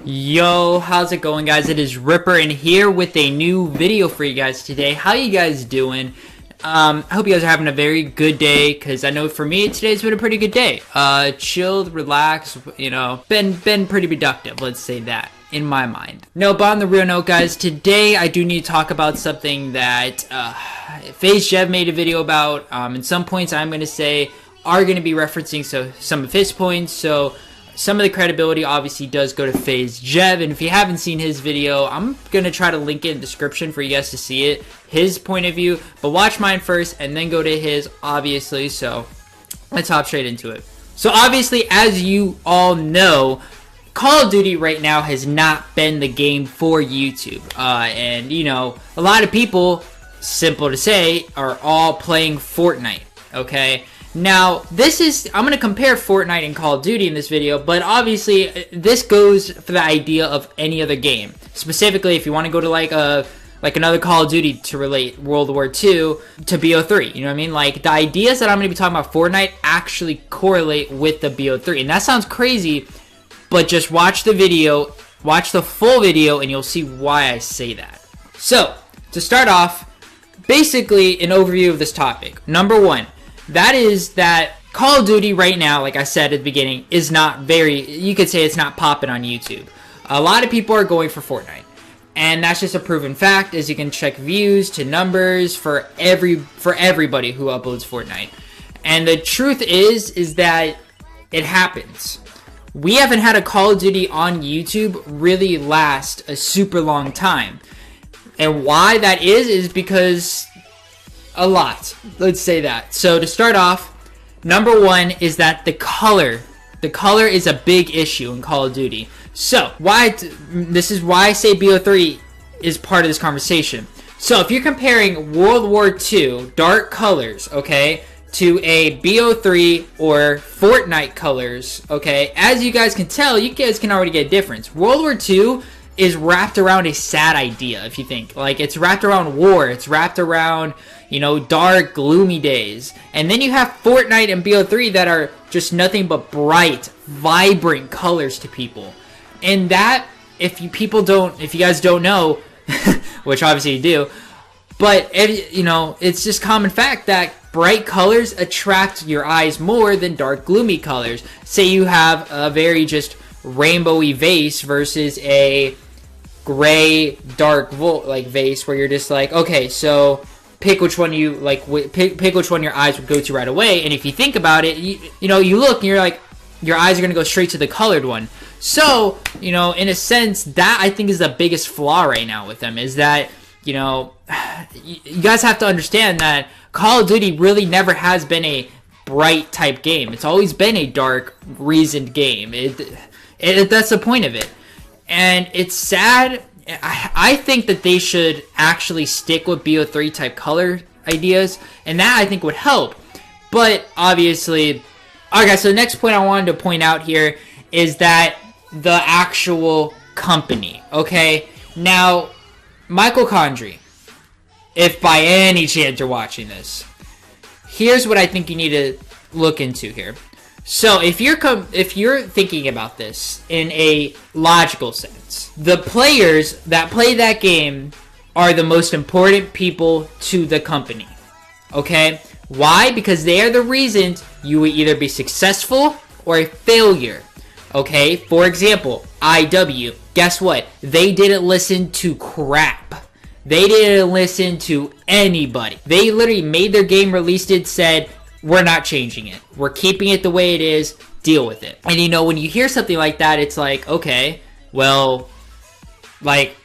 Yo, how's it going, guys? It is Rhipr, and here with a new video for you guys today. How you guys doing? I hope you guys are having a very good day, because I know for me today's been a pretty good day. Chilled, relaxed, you know, been pretty productive, let's say that, in my mind. No, but on the real note, guys, today I do need to talk about something that FaZe Jev made a video about, and some points I'm going to say are going to be referencing some of his points, so some of the credibility obviously does go to FaZe Jev, and if you haven't seen his video, I'm going to try to link it in the description for you guys to see it, his point of view, but watch mine first and then go to his, obviously, so let's hop straight into it. So obviously, as you all know, Call of Duty right now has not been the game for YouTube, and you know, a lot of people, simple to say, are all playing Fortnite, okay? Now, I'm going to compare Fortnite and Call of Duty in this video, but obviously, this goes for the idea of any other game. Specifically, if you want to go to like another Call of Duty to relate World War II to BO3, you know what I mean? Like, the ideas that I'm going to be talking about Fortnite actually correlate with the BO3, and that sounds crazy, but just watch the video, watch the full video, and you'll see why I say that. So, to start off, basically, an overview of this topic. Number one, that is that Call of Duty right now, like I said at the beginning, is not you could say it's not popping on YouTube. A lot of people are going for Fortnite. And that's just a proven fact, as you can check views to numbers for everybody who uploads Fortnite. And the truth is that it happens. We haven't had a Call of Duty on YouTube really last a super long time. And why that is because a lot, let's say that. So to start off, number one is that the color is a big issue in Call of Duty. So this is why I say BO3 is part of this conversation. So if you're comparing World War II dark colors, okay, to a BO3 or Fortnite colors, okay, as you guys can tell, you guys can already get a difference. World War II is wrapped around a sad idea, if you think. Like, it's wrapped around war, it's wrapped around, you know, dark, gloomy days. And then you have Fortnite and BO3 that are just nothing but bright, vibrant colors to people. And that, if you guys don't know, which obviously you do, but, you know, it's just common fact that bright colors attract your eyes more than dark, gloomy colors. Say you have a very just rainbowy vase versus a gray, dark vase where you're just like, okay, so pick which one you like. Pick which one your eyes would go to right away. And if you think about it, you know, you look and you're like, your eyes are gonna go straight to the colored one. So, you know, in a sense, that I think is the biggest flaw right now with them, is that, you know, you guys have to understand that Call of Duty really never has been a bright type game. It's always been a dark, reasoned game. That's the point of it. And it's sad. I think that they should actually stick with BO3 type color ideas, and that I think would help. But obviously, okay, so the next point I wanted to point out here is that the actual company, okay? Now, Michael Condrey, if by any chance you're watching this, here's what I think you need to look into here. So if you're thinking about this in a logical sense, the players that play that game are the most important people to the company. Okay? Why? Because they are the reasons you will either be successful or a failure. Okay? For example, IW. Guess what? They didn't listen to crap. They didn't listen to anybody. They literally made their game, released it, said, we're not changing it. We're keeping it the way it is. Deal with it. And you know, when you hear something like that, it's like, okay, well, like,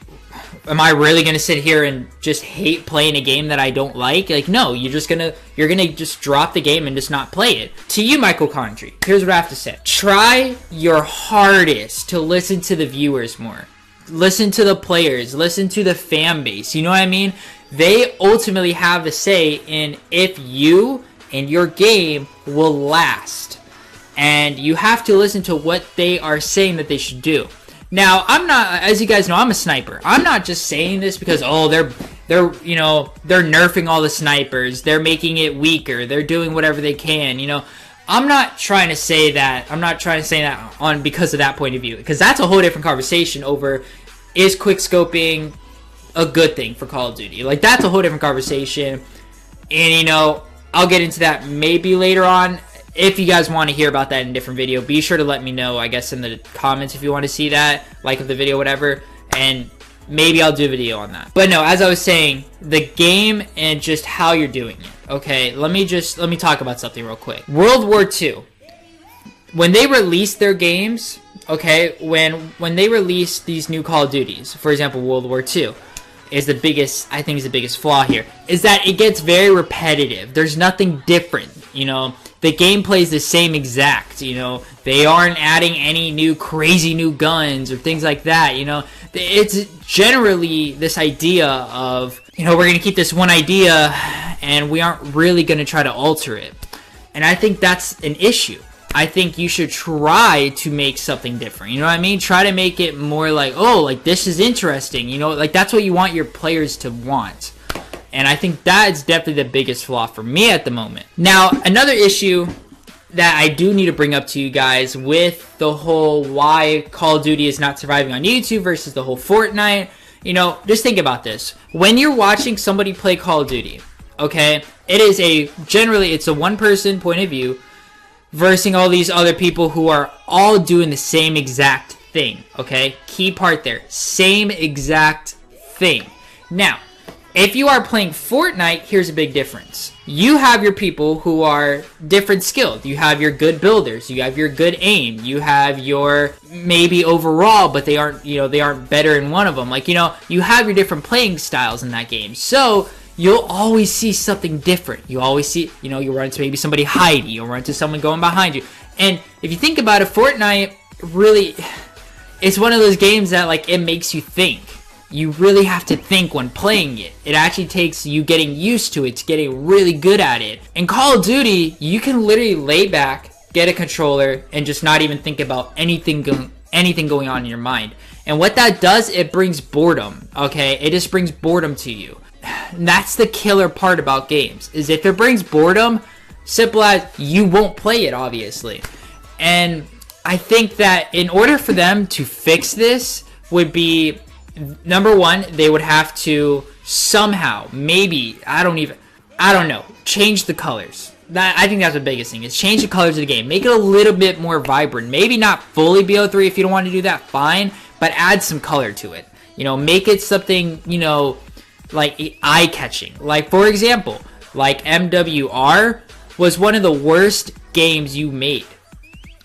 am I really gonna sit here and just hate playing a game that I don't like? Like, no, you're gonna just drop the game and just not play it. To you, Michael Condrey, here's what I have to say. Try your hardest to listen to the viewers more. Listen to the players. Listen to the fan base. You know what I mean? They ultimately have the say in if you and your game will last. And you have to listen to what they are saying that they should do. Now, I'm not, as you guys know, I'm a sniper. I'm not just saying this because, oh, they're nerfing all the snipers, they're making it weaker, they're doing whatever they can, I'm not trying to say that. I'm not trying to say that on because of that point of view, because that's a whole different conversation over, is quick scoping a good thing for Call of Duty? Like, that's a whole different conversation. And I'll get into that maybe later on. If you guys want to hear about that in a different video, be sure to let me know, I guess, in the comments if you want to see that, like of the video, whatever, and maybe I'll do a video on that. But no, as I was saying, the game and just how you're doing it. Okay, let me talk about something real quick. World War II, when they released their games, okay, when they released these new Call of Duties, for example, World War II, I think is the biggest flaw here, is that it gets very repetitive. There's nothing different, The gameplay is the same exact, They aren't adding any crazy new guns or things like that, It's generally this idea of, we're going to keep this one idea and we aren't really going to try to alter it. And I think that's an issue. I think you should try to make something different. You know what I mean? Try to make it more like, oh, like this is interesting. Like that's what you want your players to want. And I think that is definitely the biggest flaw for me at the moment. Now, another issue that I do need to bring up to you guys with the whole why Call of Duty is not surviving on YouTube versus the whole Fortnite, just think about this. When you're watching somebody play Call of Duty, okay, it's a one-person point of view versus all these other people who are all doing the same exact thing, okay? Key part there, same exact thing. Now, if you are playing Fortnite, here's a big difference. You have your people who are different skilled. You have your good builders. You have your good aim. You have your maybe overall, but they aren't better in one of them. Like, you have your different playing styles in that game. So you'll always see something different. You always see, you'll run into maybe somebody hiding. You'll run into someone going behind you. And if you think about it, Fortnite really, it's one of those games that like it makes you think. You really have to think when playing it. It actually takes you getting used to it, to getting really good at it. In Call of Duty, you can literally lay back, get a controller, and just not even think about anything going on in your mind. And what that does, it brings boredom, okay? It just brings boredom to you. And that's the killer part about games, is if it brings boredom, simple as you won't play it, obviously. And I think that in order for them to fix this would be, number one, they would have to somehow, maybe, I don't know, change the colors. I think that's the biggest thing, is change the colors of the game. Make it a little bit more vibrant. Maybe not fully BO3 if you don't want to do that, fine, but add some color to it. Make it something, like eye-catching. Like, for example, like MWR was one of the worst games you made.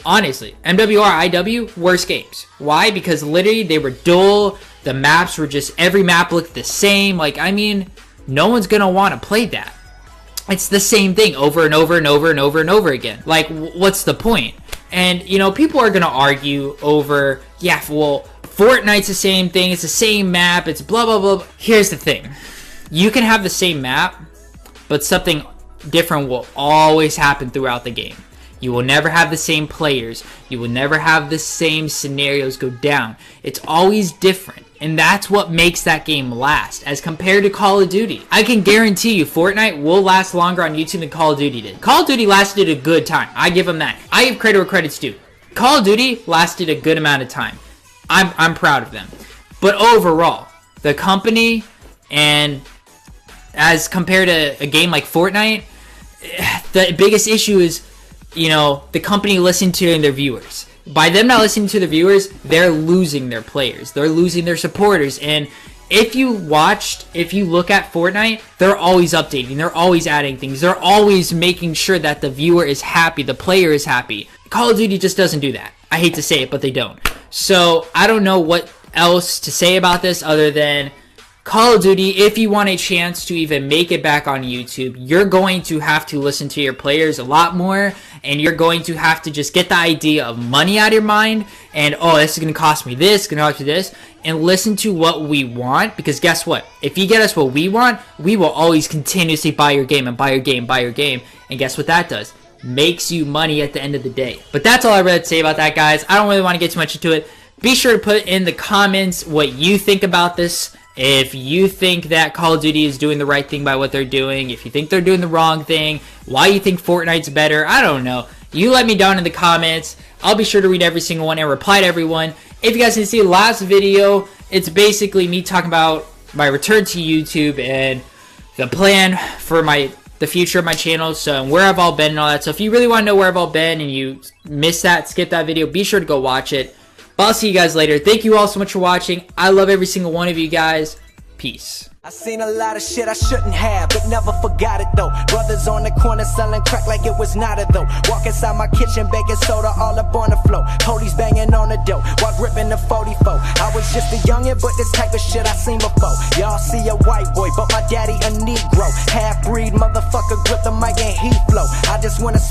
Honestly, MWR, IW, worst games. Why? Because literally they were dull. The maps were just, every map looked the same. Like, no one's gonna want to play that. It's the same thing over and over and over and over and over again. Like, what's the point? And, people are gonna argue over, yeah, well, Fortnite's the same thing, it's the same map, it's blah, blah, blah. Here's the thing. You can have the same map, but something different will always happen throughout the game. You will never have the same players. You will never have the same scenarios go down. It's always different. And that's what makes that game last as compared to Call of Duty. I can guarantee you Fortnite will last longer on YouTube than Call of Duty did. Call of Duty lasted a good time. I give them that. I give credit where credit's due. Call of Duty lasted a good amount of time. I'm proud of them. But overall, the company, and as compared to a game like Fortnite, the biggest issue is, the company listening to their viewers. By them not listening to the viewers, they're losing their players. They're losing their supporters. And if you look at Fortnite, they're always updating. They're always adding things. They're always making sure that the viewer is happy, the player is happy. Call of Duty just doesn't do that. I hate to say it, but they don't. So I don't know what else to say about this other than Call of Duty, if you want a chance to even make it back on YouTube, you're going to have to listen to your players a lot more, and you're going to have to just get the idea of money out of your mind, and, oh, this is going to cost me this, going to cost me this, and listen to what we want, because guess what? If you get us what we want, we will always continuously buy your game and buy your game, buy your game, and guess what that does? Makes you money at the end of the day. But that's all I really have to say about that, guys. I don't really want to get too much into it. Be sure to put in the comments what you think about this If you think that Call of Duty is doing the right thing by what they're doing, if you think they're doing the wrong thing, why you think Fortnite's better, I don't know. You let me down in the comments. I'll be sure to read every single one and reply to everyone. If you guys didn't see the last video, it's basically me talking about my return to YouTube and the plan for the future of my channel, so where I've all been and all that. So if you really want to know where I've all been and you missed that, skip that video, be sure to go watch it. But I'll see you guys later. Thank you all so much for watching. I love every single one of you guys. Peace. I seen a lot of shit I shouldn't have, but never forgot it though. Brothers on the corner selling crack like it was nada though. Walk inside my kitchen, baking soda all up on the floor. Police banging on the door while gripping the 44. I was just a youngin', but this type of shit I seen before. Y'all see a white boy, but my daddy a Negro. Half-breed motherfucker grip the mic and he flow. I just wanna